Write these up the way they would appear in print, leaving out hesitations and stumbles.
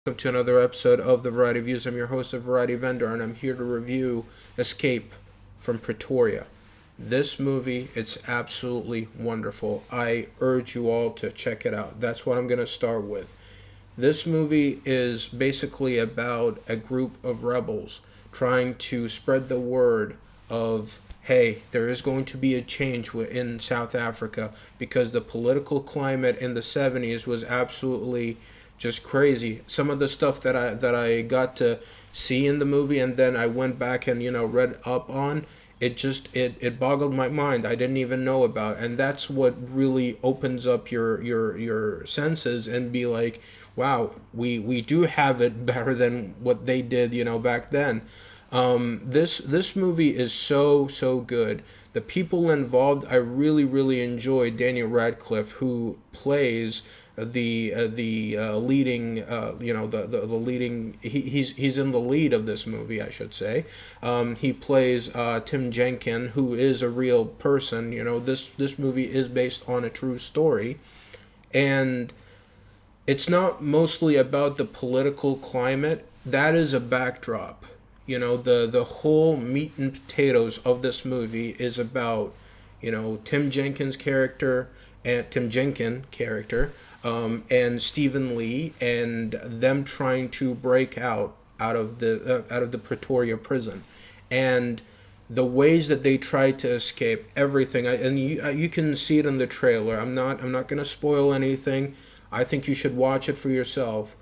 Welcome to another episode of The Variety Views. I'm your host, The Variety Vendor, and I'm here to review Escape from Pretoria. This movie, it's absolutely wonderful. I urge you all to check it out. That's what I'm going to start with. This movie is basically about a group of rebels trying to spread the word of, hey, there is going to be a change in South Africa because the political climate in the 70s was absolutely just crazy. Some of the stuff that I got to see in the movie, and then I went back and read up on it boggled my mind. I didn't even know about, and that's what really opens up your senses and be like, wow, we do have it better than what they did back then. This movie is so good. The people involved, I really enjoyed Daniel Radcliffe, who plays the leading the leading he's in the lead of this movie, I should say. He plays Tim Jenkin, who is a real person. This movie is based on a true story, and it's not mostly about the political climate. That is a backdrop. The whole meat and potatoes of this movie is about Tim Jenkins character and Tim Jenkin character, and Stephen Lee, and them trying to break out of the Pretoria Prison, and the ways that they try to escape everything. And you can see it in the trailer. I'm not going to spoil anything. I think you should watch it for yourself,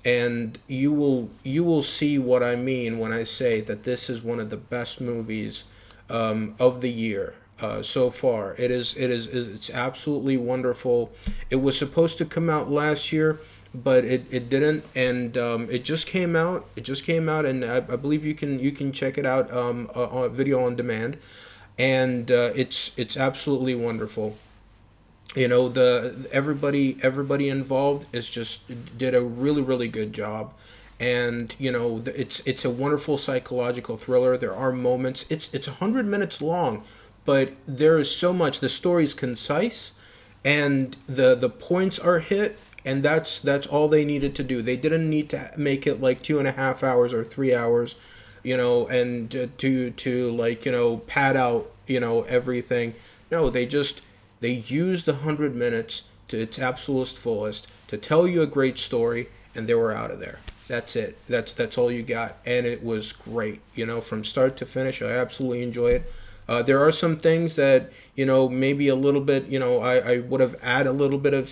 and you will see what I mean when I say that this is one of the best movies of the year so far. It's absolutely wonderful. It was supposed to come out last year, but it didn't, and it just came out. And I believe you can check it out on video on demand, and it's absolutely wonderful. The everybody involved did a really good job, and it's a wonderful psychological thriller. There are moments. It's 100 minutes long, but there is so much. The story's concise, and the points are hit, and that's all they needed to do. They didn't need to make it like 2.5 hours or 3 hours, and to pad out everything. No, they used the 100 minutes to its absolute fullest to tell you a great story, and they were out of there. That's it. That's all you got, and it was great. From start to finish, I absolutely enjoy it. There are some things that maybe a little bit. I would have added a little bit of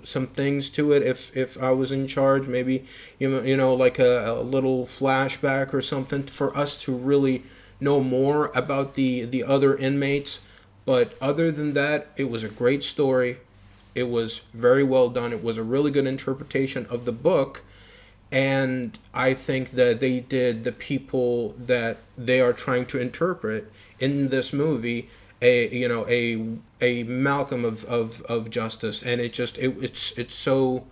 some things to it if I was in charge. Maybe like a little flashback or something for us to really know more about the other inmates. But other than that, it was a great story. It was very well done. It was a really good interpretation of the book. And I think that they did the people that they are trying to interpret in this movie a Malcolm of justice. And it's so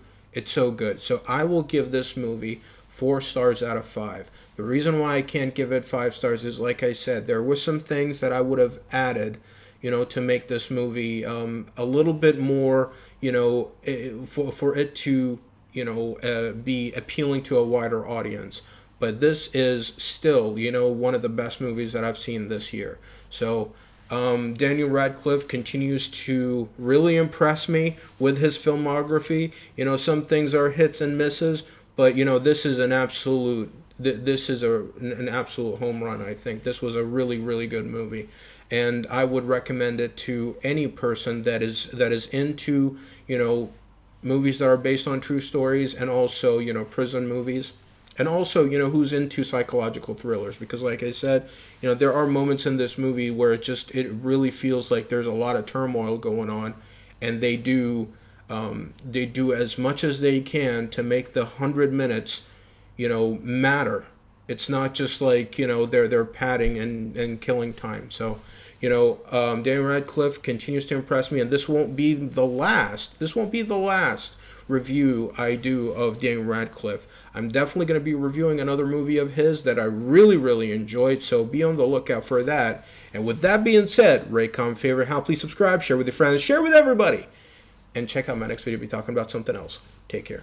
good. So I will give this movie 4 stars out of 5. The reason why I can't give it 5 stars is, like I said, there were some things that I would have added to make this movie a little bit more, for it to, be appealing to a wider audience. But this is still, one of the best movies that I've seen this year. So Daniel Radcliffe continues to really impress me with his filmography. Some things are hits and misses, but, this is an absolute an absolute home run. I think this was a really good movie, and I would recommend it to any person that is into movies that are based on true stories, and also prison movies, and also who's into psychological thrillers, because like I said, there are moments in this movie where it really feels like there's a lot of turmoil going on, and they do as much as they can to make the 100 minutes matter. It's not just like they're padding and killing time. So Daniel Radcliffe continues to impress me, and this won't be the last review I do of Daniel Radcliffe. I'm definitely going to be reviewing another movie of his that I really enjoyed, so be on the lookout for that. And with that being said, rate, comment, favorite, how, please subscribe, share with your friends, share with everybody, and check out my next video. I'll be talking about something else. Take care.